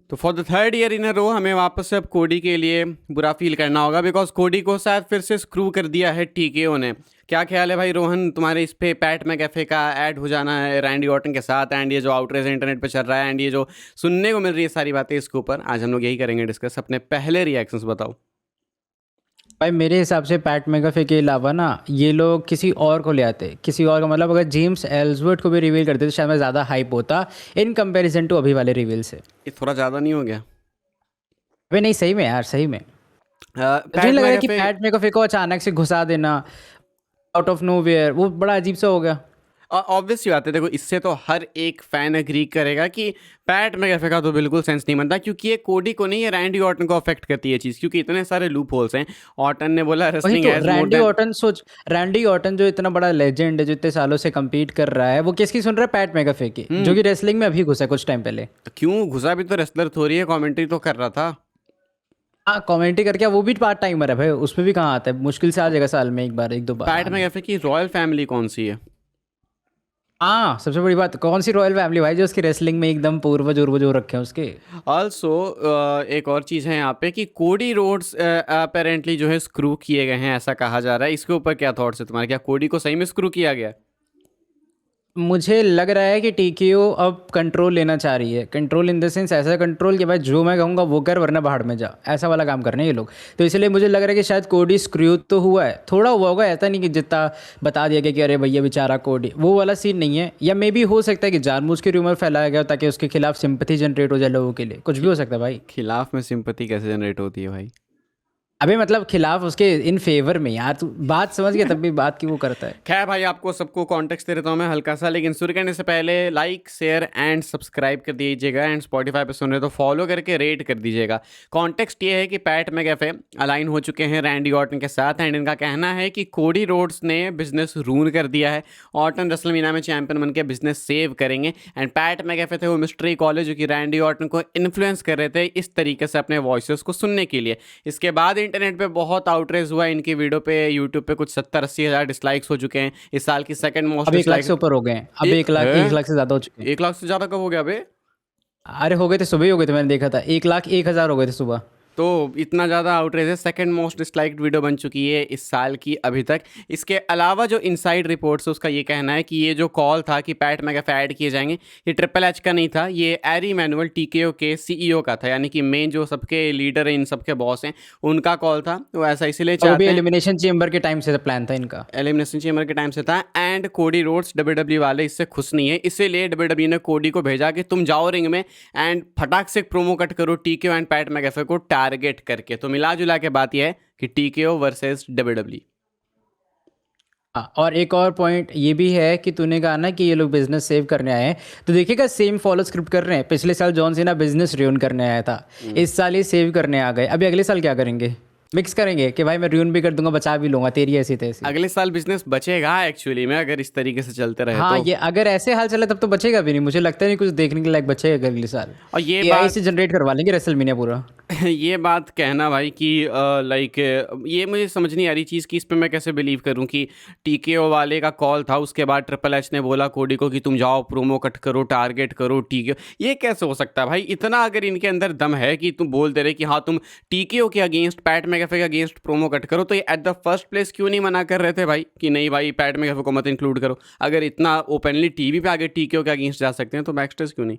तो for the third year in a row हमें वापस से अब कोडी के लिए बुरा फील करना होगा, बिकॉज कोडी को शायद फिर से स्क्रू कर दिया है टीकेओ ने। क्या ख्याल है भाई रोहन, तुम्हारे इस पे पैट मैकएफे का ऐड हो जाना है रैंडी ऑर्टन के साथ, एंड ये जो आउटरेज इंटरनेट पे चल रहा है, एंड ये जो सुनने को मिल रही है सारी बातें इसके ऊपर, आज हम लोग यही करेंगे डिस्कस। अपने पहले रिएक्शंस बताओ। भाई मेरे हिसाब से पैट मैकाफे के अलावा ना ये लोग किसी और को ले आते, किसी और का मतलब अगर जेम्स एल्सवर्थ को भी रिवील करते तो शायद मैं ज़्यादा हाइप होता इन कंपैरिजन टू अभी वाले रिवील से। ये थोड़ा ज़्यादा नहीं हो गया? अबे नहीं, सही में यार, सही में मुझे नहीं पैट लग रहा है कि मैकएफे पैट मैकाफे को अचानक से घुसा देना आउट ऑफ नोवेयर वो बड़ा अजीब सा हो गया। ऑब्वियस सी बात है, देखो इससे तो हर एक फैन एग्री करेगा कि पैट मैकएफे का तो बिल्कुल सेंस नहीं बनता, क्योंकि ये कोडी को नहीं, ये रैंडी ऑर्टन को अफेक्ट करती है चीज़, क्योंकि इतने सारे लूप होल्स हैं। ऑर्टन ने बोला वही रेसलिंग तो has more Randy than. Orton सोच, रैंडी ऑर्टन जो इतना बड़ा लेजेंड है, जो इतने सालों से compete कर रहा है, वो किसकी सुन रहा है? पैट मैकाफे की, जो कि रेसलिंग में अभी घुसा है कुछ टाइम पहले। क्यों घुसा? भी तो रेसलर थोड़ी है, कमेंट्री तो कर रहा था। हाँ कमेंट्री करके, वो भी पार्ट टाइमर है भाई, उसमें भी कहाँ आता है, मुश्किल से आ जाएगा साल में एक बार एक दो बार पैट आना। मैकएफे की रॉयल फैमिली कौन सी है? हाँ सबसे बड़ी बात, कौन सी रॉयल फैमिली भाई जो उसकी रेसलिंग में एकदम पूर्वज उर्वज हो रखे हैं उसके। ऑल्सो एक और चीज़ है यहाँ पे कि कोडी रोड्स अपेरेंटली जो है स्क्रू किए गए हैं, ऐसा कहा जा रहा है। इसके ऊपर क्या थॉट्स है तुम्हारे? क्या कोडी को सही में स्क्रू किया गया है? मुझे लग रहा है कि टीकेओ अब कंट्रोल लेना चाह रही है, कंट्रोल इन द सेंस ऐसा कंट्रोल कि भाई जो मैं कहूँगा वो कर वरना बाहर में जा, ऐसा वाला काम करने हैं ये लोग। तो इसलिए मुझे लग रहा है कि शायद कोडी स्क्रू तो हुआ है, थोड़ा हुआ होगा, ऐसा नहीं कि जितना बता दिया गया कि अरे भैया बेचारा कोडी, वो वाला सीन नहीं है। या मे भी हो सकता है कि जानबूझ के रूमर फैलाया गया ताकि उसके खिलाफ सिंपथी जनरेट हो जाए लोगों के लिए, कुछ भी हो सकता है भाई। खिलाफ में सिंपैथी कैसे जनरेट होती है भाई? अबे मतलब खिलाफ उसके इन फेवर में, यार तू बात समझ गया तब भी बात की वो करता है। खैर भाई, आपको सबको कॉन्टेक्स्ट दे देता हूँ मैं हल्का सा, लेकिन शुरू करने से पहले लाइक शेयर एंड सब्सक्राइब कर दीजिएगा, एंड स्पॉटिफाई पे सुन रहे हो तो फॉलो करके रेट कर दीजिएगा। कॉन्टेक्स्ट ये है कि पैट मैकएफे अलाइन हो चुके हैं रैंडी ऑर्टन के साथ, एंड इनका कहना है कि कोडी रोड्स ने बिजनेस रून कर दिया है, ऑर्टन रेसलमेनिया में चैंपियन बन के बिजनेस सेव करेंगे। एंड पैट मैकएफे थे वो मिस्ट्री कॉलेज जो कि रैंडी ऑर्टन को इन्फ्लुएंस कर रहे थे इस तरीके से अपने वॉइसेस को सुनने के लिए। इसके बाद इंटरनेट पे बहुत आउटरेज हुआ इनकी वीडियो पे, यूट्यूब पे कुछ 70-80 हज़ार डिसलाइक्स हो चुके हैं। इस साल की सेकंड मोस्ट अब 1 लाख डिसलाइक। से ऊपर हो गए हैं, अब एक है? 1 लाख से ज़्यादा हो चुके हैं। 1 लाख से ज़्यादा कब हो गया बे? अरे हो गए थे, सुबह ही हो गए थे, मैंने देखा था 1 लाख 1 हज़ार हो गए थे सुबह। तो इतना ज़्यादा आउटरेज है, सेकंड मोस्ट डिसलाइक्ड वीडियो बन चुकी है इस साल की अभी तक। इसके अलावा जो इनसाइड रिपोर्ट्स है उसका ये कहना है कि ये जो कॉल था कि पैट मैकएफे ऐड किए जाएंगे, ये ट्रिपल एच का नहीं था, ये एरी मैनुअल टीकेओ के सीईओ का था, यानी कि मेन जो सबके लीडर हैं, इन सबके बॉस हैं, उनका कॉल था। तो ऐसा इसलिए और वो भी चाहते हैं। एलिमिनेशन चेम्बर के टाइम से प्लान था इनका। एलिमिनेशन चेम्बर के टाइम से था, एंड कोडी रोड्स डब्ल्यूडब्ल्यू वाले इससे खुश नहीं है, इसीलिए डब्ल्यूडब्ल्यू ने कोडी को भेजा कि तुम जाओ रिंग में एंड फटाक से प्रोमो कट करो टीकेओ एंड पैट मैकएफे को टारगेट करके। तो मिला जुला के बात यह है कि टीकेओ वर्सेस डब्ल्यूडब्ल्यू। हाँ, और एक और पॉइंट ये भी है कि तूने कहा ना कि ये लोग बिजनेस सेव करने आए हैं, तो देखिएगा सेम फॉलो स्क्रिप्ट कर रहे हैं। पिछले साल जॉन सीना बिजनेस रियून करने आया था, इस साल ये सेव करने आ गए। अभी अगले साल क्या करेंगे? मिक्स करेंगे कि भाई मैं रियून भी कर दूंगा, बचा भी लूंगा, तेरी ऐसी तैसी। अगले साल बिजनेस बचेगा एक्चुअली में, अगर इस तरीके से चलते रहे हाँ तो। ये अगर ऐसे हाल चले तब तो बचेगा भी नहीं, मुझे लगता नहीं कुछ देखने के लायक बचेगा अगले साल। और ये एआई बात से जनरेट करवा लेंगे रेसलमेनिया पूरा। ये बात कहना भाई कि लाइक ये मुझे समझ नहीं आ रही चीज़ कि इस पे मैं कैसे बिलीव करूं कि टीकेओ वाले का कॉल था, उसके बाद ट्रिपल एच ने बोला कोडी को कि तुम जाओ प्रोमो कट करो, टारगेट करो टीकेओ। ये कैसे हो सकता है भाई? इतना अगर इनके अंदर दम है कि तुम बोल दे रहे कि हाँ तुम टीकेओ के अगेंस्ट, पैट मैकएफे के अगेंस्ट प्रोमो कट करो, तो ये एट द फर्स्ट प्लेस क्यों नहीं मना कर रहे थे भाई कि नहीं भाई पैट मैकएफे को मत इंक्लूड करो? अगर इतना ओपनली टीवी पे आगे टीकेओ के अगेंस्ट जा सकते हैं तो बैकस्टेज क्यों नहीं?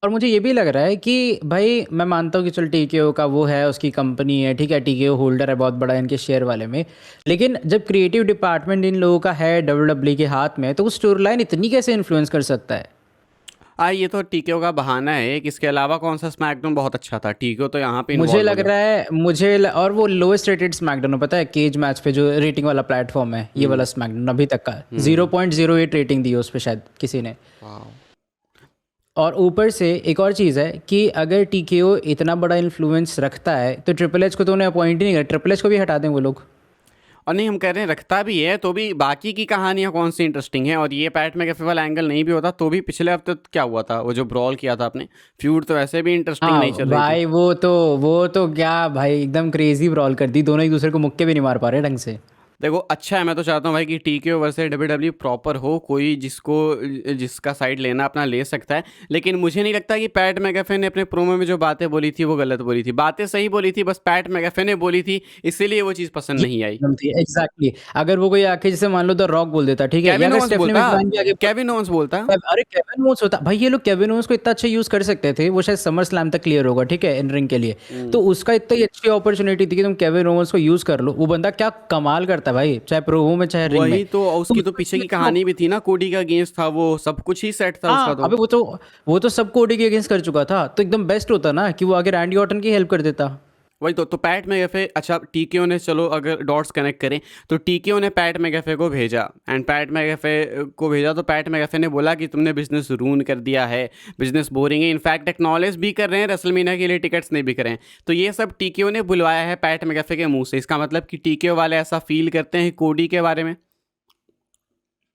और मुझे ये भी लग रहा है कि भाई मैं मानता हूँ कि चल टीकेओ का वो है, उसकी कंपनी है, ठीक है, टीकेओ होल्डर है बहुत बड़ा इनके शेयर वाले में, लेकिन जब क्रिएटिव डिपार्टमेंट इन लोगों का है डब्ल्यूडब्ल्यू के हाथ में, तो वो स्टोरी लाइन इतनी कैसे इन्फ्लुएंस कर सकता है? ये तो टीकेओ का बहाना है। कि इसके अलावा कौन सा स्मैकडाउन बहुत अच्छा था? टीकेओ तो यहाँ पे मुझे इन्वॉल्व हो लग गया। रहा है और वो लोएस्ट रेटेड स्मैकडाउन है, पता है, केज मैच पे जो रेटिंग वाला प्लेटफॉर्म है, ये वाला स्मैकडाउन अभी तक का 0.08 रेटिंग दी है उस पर शायद किसी ने। वाह। और ऊपर से एक और चीज़ है कि अगर टीकेओ इतना बड़ा इन्फ्लुएंस रखता है तो ट्रिपल एच को तो उन्हें अपॉइंट ही नहीं कर, ट्रिपल एच को भी हटा दें वो लोग। और नहीं, हम कह रहे हैं रखता भी है तो भी बाकी की कहानियाँ कौन सी इंटरेस्टिंग है? और ये पैट मैकएफे वाला एंगल नहीं भी होता तो भी पिछले हफ्ते तो क्या हुआ था, वो जो ब्रॉल किया था आपने, फ्यूड तो वैसे भी इंटरेस्टिंग हाँ नहीं चल रही थी। भाई वो तो क्या भाई एकदम क्रेजी ब्रॉल कर दी, दोनों एक दूसरे को मुक्के भी नहीं मार पा रहे ढंग से। देखो अच्छा है, मैं तो चाहता हूँ भाई कि टीकेओ वर्सेस डब्ल्यूडब्ल्यू प्रॉपर हो, कोई जिसका साइड लेना अपना ले सकता है। लेकिन मुझे नहीं लगता कि पैट मैकएफे ने अपने प्रोमो में जो बातें बोली थी वो गलत बोली थी, बातें सही बोली थी, बस पैट मैकएफे ने बोली थी, इसीलिए वो चीज़ पसंद ये नहीं आई। प्रॉब्लम थी एग्जैक्टली। अगर वो कोई आके जैसे मान लो द रॉक बोल देता, ठीक है, या केविन अगर ओवंस स्टेफनी बोलता, मैकमैन भी आगे केविन ओवंस बोलता। अरे केविन ओवंस होता भाई, ये लोग केविन ओवंस को इतना अच्छा यूज कर सकते थे, वो शायद समर स्लैम तक क्लियर होगा, ठीक है, इन रिंग के लिए। तो उसका इतना ही अच्छी अपॉर्चुनिटी थी कि तुम केविन ओवंस को यूज कर लो। वो बंदा क्या कमाल करता है भाई, चाहे प्रोमो में चाहे रिंग में। वही तो, और तुम उसकी तो उसको पीछे की यूज करो। कहानी भी थी ना, कोडी का अगेंस्ट था वो, सब कुछ ही सेट था उसका हाँ तो। अबे वो तो सबको ओडी के अगेंस्ट कर चुका था, तो एकदम बेस्ट होता ना कि वो आगे रैंडी ऑर्टन की हेल्प कर देता। वही तो पैट मैकएफे, अच्छा टीकेओ ने, चलो अगर डॉट्स कनेक्ट करें तो टीकेओ ने पैट मैकएफे को भेजा, एंड पैट मैकएफे को भेजा तो पैट मैकएफे ने बोला कि तुमने बिजनेस रून कर दिया है, बिजनेस बोरिंग है, इनफैक्ट एक्नॉलेज भी कर रहे हैं रेसलमेनिया के लिए टिकट्स नहीं बिक रहे हैं। तो ये सब टीकेओ ने बुलवाया है पैट मैकएफे के मुंह से, इसका मतलब कि टीकेओ वाले ऐसा फील करते हैं कोडी के बारे में।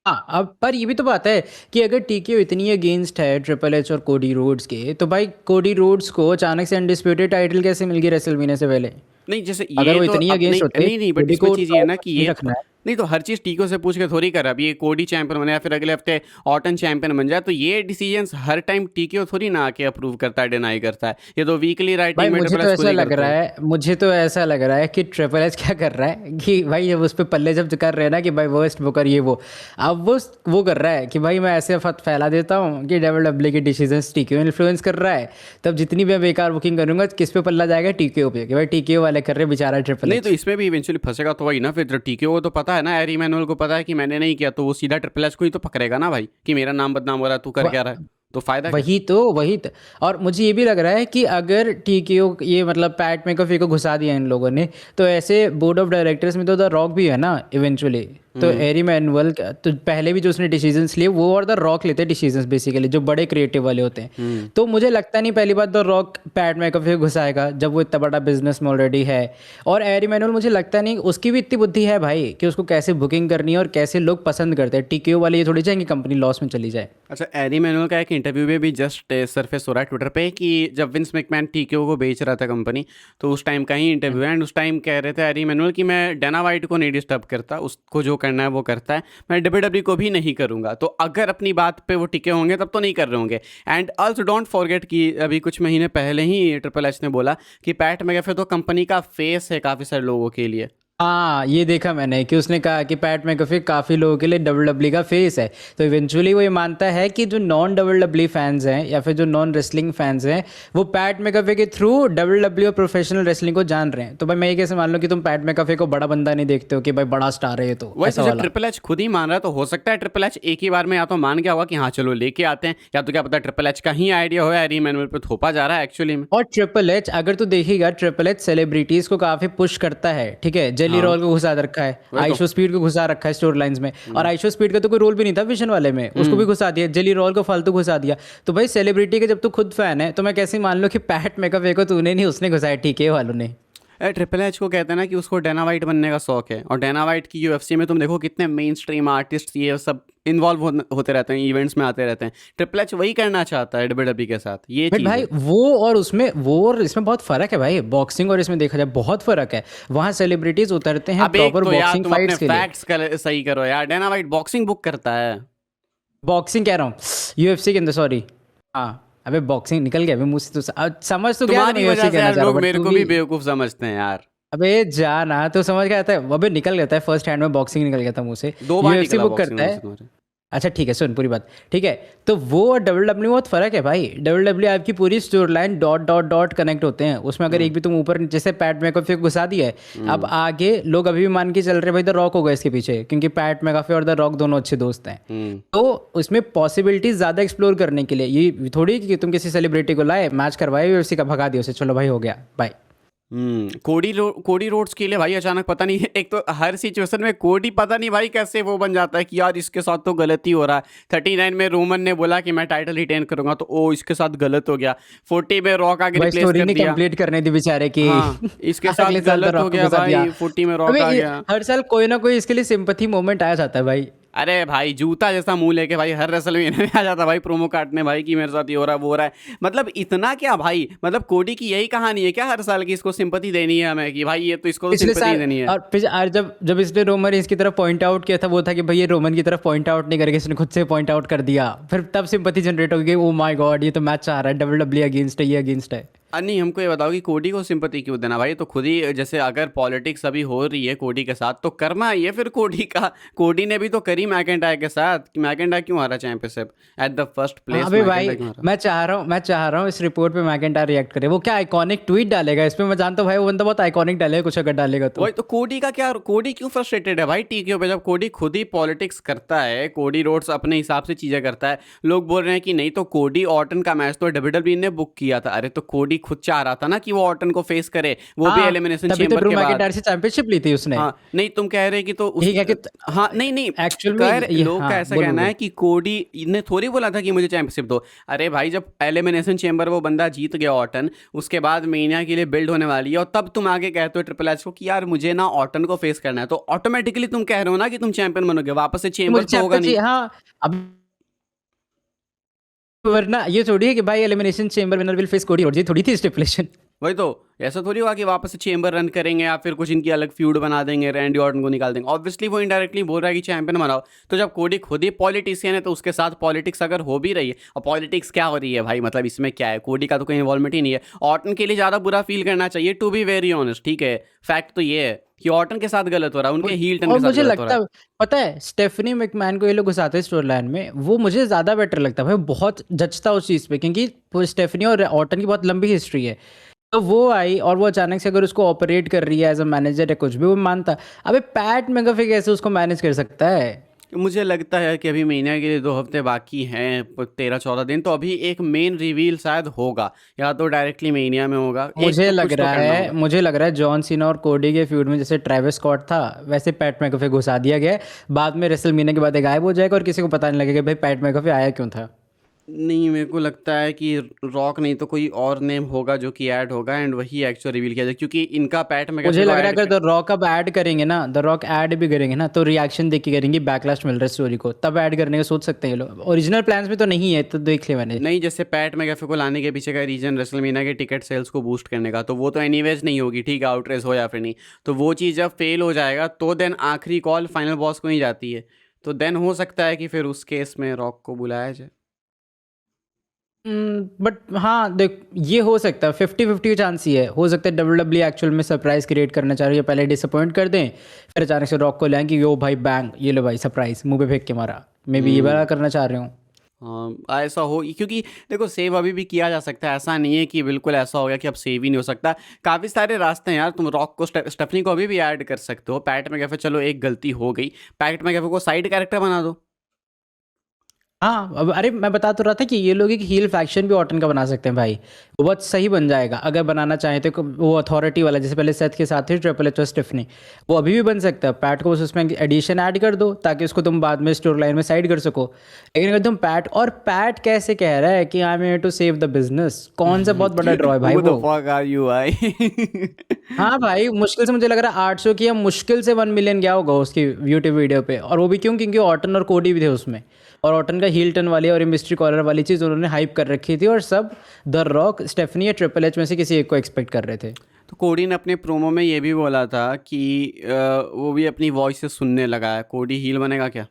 हाँ अब पर ये भी तो बात है कि अगर टीकेओ इतनी अगेंस्ट है ट्रिपल एच और कोडी रोड्स के, तो भाई कोडी रोड्स को अचानक से अनडिस्प्यूटेड टाइटल कैसे मिल गई रेसलमेनिया से पहले? नहीं जैसे अगर ये वो तो इतनी अब अगेंस्ट नहीं होते, नहीं नहीं, बट कोडी इसमें को चीज़ ये है ना top कि नहीं ये रखना है। नहीं तो हर चीज़ टीको से पूछ के थोड़ी कर, अब ये कोडी चैंपियन बने या फिर अगले हफ्ते ऑटन चैंपियन बन जाए, तो ये डिसीजंस हर टाइम टीको थोड़ी ना आके अप्रूव करता है, डिनाई करता है, ये तो वीकली भाई राइटिंग में मुझे ट्रिपल तो एच खुद ऐसा ही लग करते रहा हैं। है, मुझे तो ऐसा लग रहा है कि ट्रिपल एच क्या कर रहा है कि भाई जब उस पे पल्ले जब कर रहे हैं ना कि भाई वर्स्ट बुकर ये वो, अब वो कर रहा है कि भाई मैं ऐसे फैला देता हूँ कि डब्ल्यूडब्ल्यू के डिसीजंस टीकेओ इन्फ्लुएंस कर रहा है। तब जितनी भी मैं बेकार बुकिंग करूंगा किस पे पल्ला जाएगा? टीकेओ पे, कि भाई टीकेओ वाले कर रहे हैं बेचारा ट्रिपल नहीं तो एच। इसमें भी इवेंचुअली फंसेगा तो वही ना, फिर टीकेओ को तो पता है ना, एरी मैनुअल को पता है कि मैंने नहीं किया, तो वो सीधा ट्रिपल एच को ही तो पकड़ेगा ना भाई कि मेरा नाम बदनाम हो रहा है, तू कर क्या रहा है, तो फायदा क्या। वही तो और मुझे ये भी लग रहा है कि अगर टीकेओ ये मतलब पैट मैकअफे को घुसा दिया इन लोगों ने, तो ऐसे बोर्ड ऑफ डायरेक्टर्स में तो द रॉक भी है ना इवेंचुअली। तो एरी मैनुअल तो पहले भी जो उसने डिसीजंस लिए वो और द रॉक लेते हैं डिसीजंस बेसिकली, जो बड़े क्रिएटिव वाले होते हैं। तो मुझे लगता नहीं पहली बात द रॉक पैट मैकअफे को घुसाएगा जब वो इतना बड़ा बिजनेस में ऑलरेडी है। और एरी मैनुअल मुझे लगता नहीं उसकी भी इतनी बुद्धि है भाई कि उसको कैसे बुकिंग करनी है और कैसे लोग पसंद करते हैं। टीकेओ वाले ये थोड़ी चाहेंगे कंपनी लॉस में चली जाए। अच्छा, एरी मैनुअल का एक इंटरव्यू में भी जस्ट सरफेस हो रहा है ट्विटर पे कि जब विंस मैकमैन टीकेओ को बेच रहा था कंपनी, तो उस टाइम का ही इंटरव्यू है, एंड उस टाइम कह रहे थे एरी मैनुअल कि मैं डेना वाइट को नहीं डिस्टर्ब करता, उसको जो करना है वो करता है, मैं डब्ल्यूडब्ल्यू को भी नहीं करूंगा। तो अगर अपनी बात पे वो टिके होंगे तब तो नहीं कर रहे होंगे। एंड ऑल्सो डोंट फॉरगेट कि अभी कुछ महीने पहले ही ट्रिपल एच ने बोला कि पैट मैकएफे तो कंपनी का फेस है काफ़ी सारे लोगों के लिए। हाँ ये देखा मैंने कि उसने कहा कि पैट मैकअफे काफ़ी लोगों के लिए डब्ल्यूडब्ल्यू का फेस है। तो इवेंचुअली वो ये मानता है कि जो नॉन डब्ल्यूडब्ल्यू फैंस हैं या फिर जो नॉन रेसलिंग फैंस हैं वो पैट मैकअफे के थ्रू डब्ल्यूडब्ल्यू और प्रोफेशनल रेसलिंग को जान रहे हैं। तो भाई मैं ये कैसे मान लो कि तुम पैट मैकअफे को बड़ा बंदा नहीं देखते हो कि भाई बड़ा स्टार है ये, तो वही ऐसा तो, जब वाला। ट्रिपल एच खुद ही मान रहा है तो हो सकता है ट्रिपल एच एक ही बार में या तो मान गया होगा कि हाँ चलो लेके आते हैं, या तो क्या पता ट्रिपल एच का ही आइडिया हो, एरी मैनुअल पे थोपा जा रहा है एक्चुअली में। और ट्रिपल एच अगर तू देखेगा, ट्रिपल एच सेलिब्रिटीज को काफी पुश करता है, ठीक है, जेली रोल को घुसा रखा है, आइशो स्पीड को घुसा रखा है स्टोरी लाइंस में। और आइशो स्पीड का तो कोई रोल भी नहीं था विजन वाले में, उसको भी घुसा दिया, जेली रोल को फालतू घुसा दिया। तो भाई सेलिब्रिटी के जब तू खुद फैन है तो मैं कैसे मान लो कि पैट मैकअफे को तूने नहीं, उसने घुसाया टीके वालों ने। ट्रिपल एच को कहते हैं ना कि उसको डेना वाइट बनने का शौक है, और डेना वाइट की यूएफसी में तुम देखो कितने मेन स्ट्रीम आर्टिस्ट ये सब इन्वॉल्व होते रहते हैं, इवेंट्स में आते रहते हैं। ट्रिपल एच वही करना चाहता है डब्ल्यूडब्ल्यू के साथ, ये बट चीज़ भाई है। वो और इसमें बहुत फर्क है भाई, बॉक्सिंग और इसमें देखा जाए बहुत फर्क है। वहाँ सेलिब्रिटीज उतरते हैं अब एक प्रॉपर तो यार बॉक्सिंग तुम अपने फाइट्स के लिए। फैक्ट्स सही करो यार, डेना वाइट बॉक्सिंग बुक करता है। बॉक्सिंग कह रहा हूँ, यूएफसी के अंदर, सॉरी। हाँ अबे बॉक्सिंग निकल गया अबे मुंह से, तो समझ तो गया तुम्हारी मैं वजह यूएफसी से कहना यार चाह रहा लोग हूँ, बट मेरे तू को भी भी बेवकूफ़ समझते हैं यार। अबे जाना तो समझ गया था, अबे निकल गया था फर्स्ट हैंड में, बॉक्सिंग निकल गया था मुंह से। 2 बार यूएफसी निकला बुक बॉक्सिंग करता में है। से तुम्हारे। अच्छा ठीक है सुन पूरी बात, ठीक है। तो वो और डब्ल्यूडब्ल्यू बहुत फर्क है भाई। डब्ल्यूडब्ल्यू आपकी पूरी story line dot dot dot connect होते हैं उसमें, अगर एक भी तुम ऊपर जैसे पैट मैकअफे को घुसा दिया है, अब आगे लोग अभी भी मान के चल रहे भाई द रॉक होगा इसके पीछे, क्योंकि पैट मैकअफे और द रॉक दोनों अच्छे दोस्त हैं। तो उसमें पॉसिबिलिटीज ज़्यादा एक्सप्लोर करने के लिए, ये थोड़ी कि तुम किसी सेलिब्रिटी को लाए, मैच करवाए यूएफसी का, भगा दिया उसे, चलो भाई हो गया बाय। कोडी रोड्स के लिए भाई अचानक पता नहीं, एक तो हर सिचुएशन में कोडी पता नहीं भाई कैसे वो बन जाता है कि यार इसके साथ तो गलती हो रहा है। 39 में रोमन ने बोला कि मैं टाइटल रिटेन करूंगा, तो ओ इसके साथ गलत हो गया। 40 में रॉक आगे भाई रिप्लेस स्टोरी कर नहीं दिया। कंप्लीट करने दी बेचारे की। हाँ, इसके साथ अगले साल गलत The हो Rock को गया घुसा दिया। भाई, 40 में रॉक अबे आ ये गया। हर साल कोई ना कोई इसके लिए सिंपथी मोमेंट आ जाता है भाई। अरे भाई जूता जैसा मुंह लेके भाई हर रेसलमेनिया में आ जाता भाई प्रोमो काटने भाई कि मेरे साथ ये हो रहा है वो हो रहा है। मतलब इतना क्या भाई, मतलब कोडी की यही कहानी है क्या हर साल की इसको सिंपैथी देनी है हमें कि भाई ये तो इसको तो पिछले सिंपैथी साल देनी है। और जब जब इसने रोमन रेंस की तरफ पॉइंट आउट किया था, वो था कि भाई ये रोमन की तरफ पॉइंट आउट नहीं करके इसने खुद से पॉइंट आउट कर दिया, फिर तब सिंपैथी जनरेट हो गई। ओ माय गॉड, ये तो मैच आ रहा है, डब्ल्यू डब्ल्यू अगेंस्ट है, ये अगेंस्ट है। नहीं हमको ये बताओ कि कोडी को सिंपैथी क्यों देना भाई, तो खुद ही जैसे अगर पॉलिटिक्स अभी हो रही है कोडी के साथ तो कर्मा है ये फिर कोडी का। कोडी ने भी तो करी मैकेंटायर के साथ, मैकेंटायर क्यों हारा चैंपियनशिप एट द फर्स्ट हाँ, प्लेस, अबे भाई मैकेंटायर क्यों हारा? मैं चाह रहा हूँ इस रिपोर्ट पे मैकेंटायर रिएक्ट करे। वो क्या आइकॉनिक ट्वीट डालेगा इसमें, मैं जानता हूँ भाई वो बंदा बहुत आइकॉनिक डालेगा कुछ अगर डालेगा तो। वही तो कोडी का क्या, कोडी क्यों फ्रस्ट्रेटेड है भाई टीके पे, जब कोडी खुद ही पॉलिटिक्स करता है, कोडी रोड्स अपने हिसाब से चीजें करता है। लोग बोल रहे हैं कि नहीं तो कोडी ऑर्टन का मैच तो डब्ल्यूडब्ल्यूई ने बुक किया था। अरे तो कोडी खुद चाह रहा था ना कि वो ऑर्टन को फेस करे, वो भी हाँ, एलिमिनेशन तभी तो चेंबर ड्रू के बाद। मैकेंटायर से चैंपियनशिप ली थी उसने। हाँ नहीं तुम कह रहे कि तो उस, ठीक है कि हाँ नहीं नहीं एक्चुअल में कर ये, लोग हाँ का ऐसा बोल कहना बोल। है कि कोडी ने थोड़ी बोला था कि मुझे चैंपियनशिप दो। अरे भाई जब एलिमिनेशन चेंबर वो बंदा जीत गया ऑर्टन, उसके बाद मेनिया के लिए बिल्ड होने वाली है और तब तुम आगे कहते हो ट्रिपल एच को कि यार मुझे ना ऑर्टन को फेस करना है, तो ऑटोमेटिकली तुम कह रहे हो ना कि तुम चैंपियन बनोगे, वापस से तो चेंबर मुझे तो होगा चैंपियन नहीं। चाहिए, हाँ। अब वरना ये थोड़ी है कि भाई elimination chamber winner will face Cody Rhodes, ये थोड़ी थी स्टिपुलेशन। वही तो, ऐसा थोड़ी होगा कि वापस से चेंबर रन करेंगे या फिर कुछ इनकी अलग फ्यूड बना देंगे, रैंडी ऑर्टन को निकाल देंगे। ऑब्वियसली वो इनडायरेक्टली बोल रहा है कि चैंपियन बनाओ। तो जब कोडी खुद ही पॉलिटिशियन है तो उसके साथ पॉलिटिक्स अगर हो भी रही है, और पॉलिटिक्स क्या हो रही है भाई, मतलब इसमें क्या है, कोडी का तो कोई इन्वॉल्वमेंट ही नहीं है। ऑर्टन के लिए ज़्यादा बुरा फील करना चाहिए, टू बी वेरी ऑनेस्ट, ठीक है। फैक्ट तो ये है कि ऑर्टन के साथ गलत हो रहा है, उनके हील टर्न और के साथ मुझे गलत हो रहा लगता है। है, पता है स्टेफनी मैकमैन को ये लोग घुसाते हैं स्टोरी लाइन में, वो मुझे ज़्यादा बेटर लगता है भाई, बहुत जचता उस चीज़ पे, क्योंकि वो स्टेफनी और ऑर्टन की बहुत लंबी हिस्ट्री है। तो वो आई और वो अचानक से अगर उसको ऑपरेट कर रही है एज अ मैनेजर या कुछ भी, वो मानता। अबे पैट मेगाफे कैसे उसको मैनेज कर सकता है? मुझे लगता है कि अभी महीने के लिए 2 हफ्ते बाकी हैं, 13-14 दिन, तो अभी एक मेन रिवील शायद होगा, या तो डायरेक्टली मेनिया में होगा, एक तो कुछ तो करना होगा। मुझे लग रहा है जॉन सीना और कोडी के फ्यूड में जैसे ट्रेविस स्कॉट था, वैसे पैट मैकफे घुसा दिया गया है। बाद में रेसलमेनिया के बाद ये गायब हो जाएगा और किसी को पता नहीं लगेगा भाई पैट मैकफे आया क्यों था। नहीं मेरे को लगता है कि रॉक नहीं तो कोई और नेम होगा जो कि ऐड होगा एंड वही एक्चुअल रिवील किया जाए, क्योंकि इनका पैट में मुझे कैसे को लग रहा है ऐड अगर द रॉक अब ऐड करेंगे ना, द रॉक ऐड भी करेंगे ना, तो रिएक्शन देख के करेंगे, बैकलैश मिल रहा है स्टोरी को, तब ऐड करने का सोच सकते हैं ये लोग। ओरिजिनल प्लान्स में तो नहीं है, तो देख लिया मैंने। नहीं जैसे पैट मैकेफे को लाने के पीछे का रीजन रेसलमेनिया के टिकट सेल्स को बूस्ट करने का, तो वो तो एनीवेज नहीं होगी, ठीक है, आउटरेस हो या फिर नहीं, तो वो चीज़ जब फेल हो जाएगा तो देन आखिरी कॉल फाइनल बॉस को ही जाती है, तो देन हो सकता है कि फिर उस केस में रॉक को बुलाया जाए। बट हाँ देख, ये हो सकता है 50-50 चांस ही है। हो सकता है डब्ल्यू डब्ल्यू एक्चुअल में सरप्राइज क्रिएट करना चाह रही है, पहले डिसअपॉइंट कर दें, फिर अचानक से रॉक को लाएंगे, यो भाई बैंग ये लो भाई सरप्राइज, मुंह पे फेंक के मारा। मे बी ये वाला करना चाह रहे हूँ। हाँ ऐसा हो, क्योंकि देखो सेव अभी भी किया जा सकता है, ऐसा नहीं है कि बिल्कुल ऐसा हो गया कि अब सेव ही नहीं हो सकता। काफ़ी सारे रास्ते हैं यार, तुम रॉक को स्टेफनी को अभी भी ऐड कर सकते हो। पैट मैकेफे चलो एक गलती हो गई, पैट मैकेफे को साइड कैरेक्टर बना दो। हाँ अब अरे मैं बता तो रहा था कि ये लोग एक हील फैक्शन भी ऑर्टन का बना सकते हैं भाई, वो बहुत सही बन जाएगा अगर बनाना चाहें तो। वो अथॉरिटी वाला जैसे पहले सेथ के साथ थे ट्रिपल एच और स्टिफनी, वो अभी भी बन सकता है। पैट को बस उसमें एडिशन ऐड कर दो ताकि उसको तुम बाद में स्टोरी लाइन में साइड कर सको। लेकिन अगर तुम पैट कैसे कह रहा है कि I am here to save the business, कौन सा बहुत बड़ा ड्रॉ है भाई Who the वो। fuck are you भाई? हाँ भाई, मुश्किल से मुझे लग रहा है 800 की, या मुश्किल से 1 मिलियन गया होगा उसकी यूट्यूब वीडियो पे। और वो भी क्यों, क्योंकि ऑर्टन और कोडी भी थे उसमें, और ऑर्टन का हील टर्न वाली और मिस्ट्री कॉलर वाली चीज़ उन्होंने हाइप कर रखी थी, और सब द रॉक, स्टेफनी या ट्रिपल एच में से किसी एक को एक्सपेक्ट कर रहे थे। तो कोडी ने अपने प्रोमो में ये भी बोला था कि वो भी अपनी वॉइस से सुनने लगा है। कोडी हील बनेगा क्या?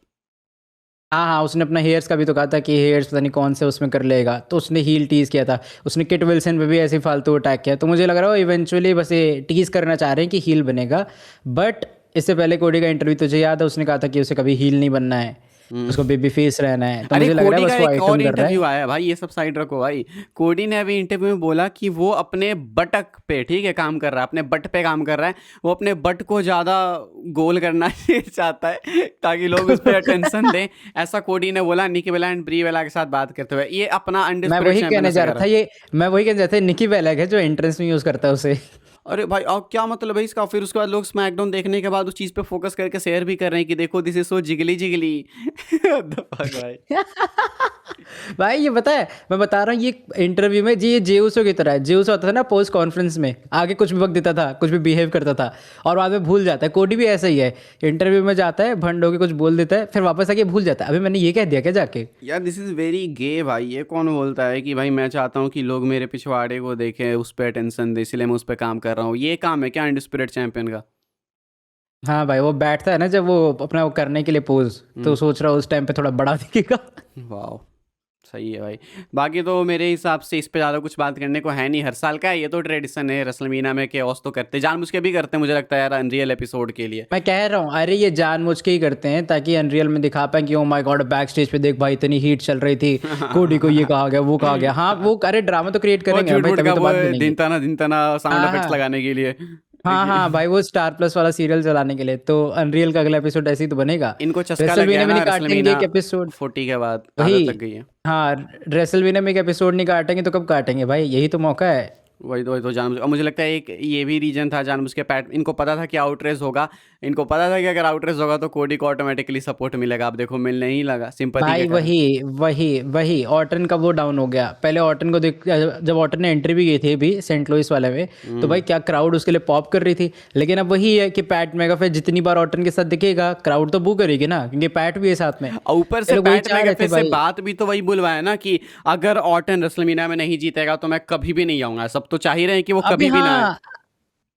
हाँ हाँ, उसने अपना हेयर्स का भी तो कहा था कि हेयर्स पता नहीं कौन से उसमें कर लेगा, तो उसने हील टीज किया था। उसने किट विल्सन पे भी ऐसे ही फालतू अटैक किया, तो मुझे लग रहा है वो इवेंचुअली बस ये टीज करना चाह रहे हैं कि हील बनेगा। बट इससे पहले कोडी का इंटरव्यू तुझे याद है, उसने कहा था कि उसे कभी हील नहीं बनना है, उसको बेबी फेस रहना है। तो अरे मुझे लग रहा कोडी है का बस वो एक और आइटम कर रहा है। इंटरव्यू आया भाई, ये सब साइड रखो भाई। कोडी ने अभी इंटरव्यू में बोला कि वो अपने बटक पे, ठीक है, काम कर रहा है, अपने बट पे काम कर रहा है। वो अपने बट को ज़्यादा गोल करना चाहता है ताकि लोग उस पर अटेंशन दें, ऐसा कोडी ने बोला निकी बेला एंड ब्री बेला के साथ बात करते हुए। ये अपना मैं अनडिस्प्यूटेड वही चैंपियन कहने जा ऐसा कर रहा रहा था, है। मैं वही कहने जा रहा था, निकी बेलैक है जो एंट्रेंस में यूज़ करता है उसे। अरे भाई अब क्या मतलब है इसका? फिर उसके बाद लोग स्मैकडाउन देखने के बाद उस चीज़ पे फोकस करके शेयर भी कर रहे हैं कि देखो दिस इज सो जिगली जिगली। भाई भाई ये पता है, मैं बता रहा हूँ, ये इंटरव्यू में जी ये जेउसो की तरह है। जेउसो होता था ना पोस्ट कॉन्फ्रेंस में, आगे कुछ भी वक्त देता था, कुछ भी बिहेव करता था और बाद में भूल जाता है। कोडी भी ऐसा ही है, इंटरव्यू में जाता है, भंड होके कुछ बोल देता है, फिर वापस आके भूल जाता है, अभी मैंने ये कह दिया क्या जाके। यार दिस इज़ वेरी गे भाई। ये कौन बोलता है कि भाई मैं चाहता हूँ कि लोग मेरे पिछवाड़े को देखें, उस पर अटेंशन दे, इसलिए मैं उस पर काम कर रहा हूँ। ये काम है क्या अनडिस्प्यूटेड चैंपियन का? हाँ भाई, वो बैठता है ना जब वो अपना वो करने के लिए पोज, तो सोच रहा हूँ उस टाइम पे थोड़ा बड़ा दिखेगा। वाह, सही है भाई। बाकी तो मेरे हिसाब से इस पे ज़्यादा कुछ बात करने को है नहीं। हर साल का है ये तो ट्रेडिशन है, रेसलमेनिया में केओस तो करते, जानबूझ के भी करते हैं मुझे लगता है यार, अनरियल एपिसोड के लिए। मैं कह रहा हूँ, अरे ये जानबूझ के ही करते हैं ताकि अनरियल में दिखा पाए कि oh my God back stage पे देख भाई इतनी हीट चल रही थी, कोडी को ये कहा गया वो कहा गया। हाँ वो अरे ड्रामा तो क्रिएट वो करेंगे झूठ भाई, मूठ तभी का तो वो बात बनेगी। दिन तना साउंड हाँ इफेक्ट्स हाँ लगाने के लिए। हाँ हाँ भाई, वो स्टार प्लस वाला सीरियल चलाने के लिए तो अनरियल का अगला एपिसोड ऐसे ही तो बनेगा। इनको चस्का लग गया रेसलमेनिया है में ना नहीं काटेंगे रेसलमेनिया एक एपिसोड। 40 के बाद, वही, आदत लग गई है। हाँ, रेसलमेनिया में एक एपिसोड नहीं काटेंगे तो कब काटेंगे भाई, यही तो मौका है। वही तो जानबूझ, और मुझे लगता है एक ये भी रीजन था जानबूझ के पैट, इनको पता था कि आउटरेस होगा। इनको पता था कि अगर आउटरेस होगा तो कोडी को ऑटोमेटिकली सपोर्ट मिलेगा। अब देखो मिलने ही लगा सिंपैथी के भाई कारण। वही वही वही ऑर्टन का वो डाउन हो गया। पहले ऑर्टन को देख, जब ऑर्टन ने एंट्री भी की थी अभी सेंट लुइस वाले में, तो भाई क्या क्राउड उसके लिए पॉप कर रही थी। लेकिन अब वही है कि पैट मेगाफे जितनी बार ऑर्टन के साथ दिखेगा क्राउड तो बू करेगी ना, क्योंकि पैट भी है साथ में। और ऊपर ये से लोग वही पैट चाह रहे मैकेफे थे से भाई। बात भी तो वही बुलवाया ना कि अगर ऑर्टन रेसलमेनिया में नहीं जीतेगा तो मैं कभी भी नहीं आऊंगा। सब तो चाह ही रहे हैं कि वो अभी कभी भी ना आए। हाँ,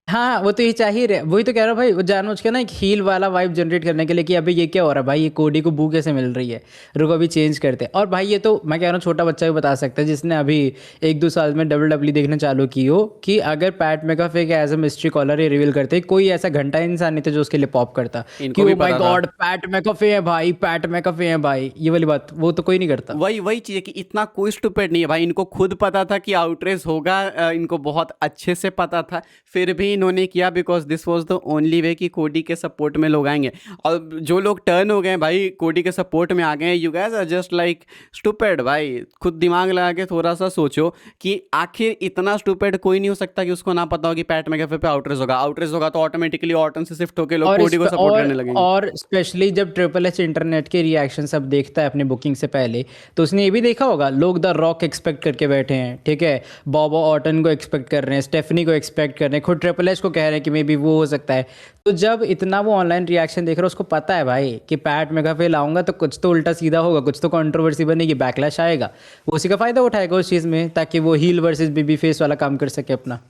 हाँ वो तो ये चाहिए रहे, वही तो कह रहा हूँ भाई, वो जानबूझ के ना एक हील वाला वाइब जनरेट करने के लिए कि अभी ये क्या हो रहा है भाई, ये कोडी को बू कैसे मिल रही है, रुको अभी चेंज करते हैं। और भाई ये तो मैं कह रहा हूँ छोटा बच्चा भी बता सकता है जिसने अभी 1-2 साल में WWE देखना चालू की हो, कि अगर पैट मेगाफे के एज अ मिस्ट्री कॉलर ये रिवील करते, कोई ऐसा घंटा इंसान नहीं था जो उसके लिए पॉप करता कि इनको भी ओ माय पता था। गॉड पैट मेगाफे है भाई, पैट मेगाफे है भाई, ये वाली बात वो तो कोई नहीं करता। वही वही चीज़ है कि इतना कोई स्टूपिड नहीं है भाई। इनको खुद पता था कि आउटरेस होगा, इनको बहुत अच्छे से पता था, फिर भी इन्होंने किया because this was the only way कि कोडी के सपोर्ट में लोग आएंगे। और जो लोग टर्न हो गए भाई कोडी के सपोर्ट में आ गए, you guys are just like stupid भाई। खुद दिमाग लगा के थोड़ा सा सोचो कि आखिर इतना स्टूपिड कोई नहीं हो सकता कि उसको ना पता हो कि पैट मैकेफे पे आउटरेस होगा। आउटरेस होगा तो ऑटोमेटिकली ऑर्टन से शिफ्ट होकर लोग कोडी को सपोर्ट करने लगेंगे। और स्पेशली जब ट्रिपल एच इंटरनेट के रिएक्शन सब देखता है अपनी बुकिंग से पहले, तो उसने ये भी देखा होगा लोग द रॉक एक्सपेक्ट करके बैठे हैं, ठीक है, बॉबो ऑर्टन को एक्सपेक्ट कर रहे हैं, स्टेफनी को एक्सपेक्ट कर रहे हैं, खुद ट्रिपल एच को कह रहे हैं कि मे बी वो हो सकता है। तो जब इतना वो ऑनलाइन रिएक्शन देख रहा है, उसको पता है भाई कि पैट मेगाफे लाऊंगा तो कुछ तो उल्टा सीधा होगा, कुछ तो कंट्रोवर्सी बनेगी, बैकलैश आएगा, वो उसी का फायदा उठाएगा उस चीज़ में, ताकि वो हील वर्सेस बेबी फेस वाला काम कर सके अपना।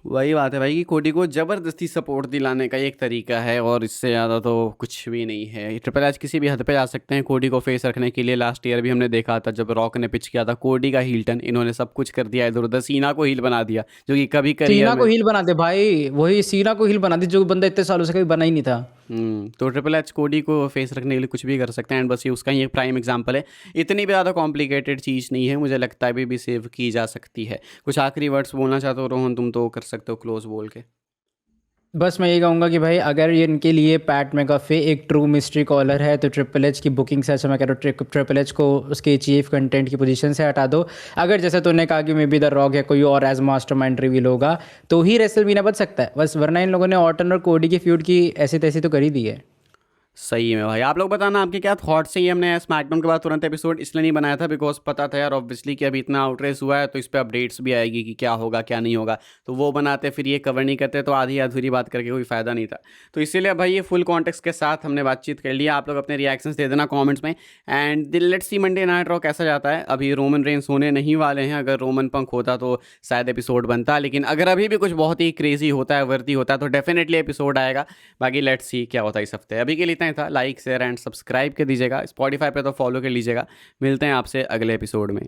वही बात है भाई कि कोडी को ज़बरदस्ती सपोर्ट दिलाने का एक तरीका है, और इससे ज़्यादा तो कुछ भी नहीं है। ट्रिपल एच किसी भी हद पे जा सकते हैं कोडी को फेस रखने के लिए। लास्ट ईयर भी हमने देखा था जब रॉक ने पिच किया था कोडी का हील टर्न, इन्होंने सब कुछ कर दिया इधर उधर, सीना को हील बना दिया जो कि कभी करियर सीना को में। हील बना दे भाई, वही सीना को हील बना दे जो बंदा इतने सालों से कभी बना ही नहीं था। तो ट्रिपल एच कोडी को फेस रखने के लिए कुछ भी कर सकते हैं, एंड बस ये उसका ही एक प्राइम एग्जांपल है। इतनी भी ज़्यादा कॉम्प्लिकेटेड चीज़ नहीं है, मुझे लगता है अभी भी सेव की जा सकती है। कुछ आखिरी वर्ड्स बोलना चाहते हो रोहन? तुम तो कर सकते हो क्लोज बोल के। बस मैं ये कहूँगा कि भाई अगर ये इनके लिए पैट मेगाफे एक ट्रू मिस्ट्री कॉलर है तो ट्रिपल एच की बुकिंग से अच्छा मैं कह रहा हूँ ट्रिपल एच को उसके चीफ कंटेंट की पोजीशन से हटा दो। अगर जैसे तूने कहा कि मे बी द रॉक या कोई और एज मास्टरमाइंड रिवील होगा तो ही रेसलमेनिया बच सकता है बस, वरना इन लोगों ने ऑर्टन और कोडी की फ्यूड की ऐसी तैसी तो कर ही दी है। सही में भाई, आप लोग बताना आपके क्या थॉट्स हैं। ये हमने स्मैकडाउन के बाद तुरंत एपिसोड इसलिए नहीं बनाया था बिकॉज पता था यार ऑब्वियसली कि अभी इतना आउटरेस हुआ है तो इस पर अपडेट्स भी आएगी कि क्या होगा क्या नहीं होगा, तो वो बनाते फिर ये कवर नहीं करते तो आधी अधूरी बात करके कोई फ़ायदा नहीं था। तो इसीलिए भाई ये फुल कॉन्टेक्स्ट के साथ हमने बातचीत कर लिया। आप लोग अपने रिएक्शंस दे देना कमेंट्स में, and let's see Monday night raw कैसा जाता है। अभी रोमन रेंस होने नहीं वाले हैं, अगर रोमन पंख होता तो शायद एपिसोड बनता, लेकिन अगर अभी भी कुछ बहुत ही क्रेजी होता है वर्दी होता है तो डेफिनेटली एपिसोड आएगा। बाकी लेट्स सी क्या होता है इस हफ्ते। अभी के लिए इतना ही था, लाइक शेयर एंड सब्सक्राइब कर दीजिएगा, स्पॉटिफाई पे तो फॉलो कर लीजिएगा। मिलते हैं आपसे अगले एपिसोड में।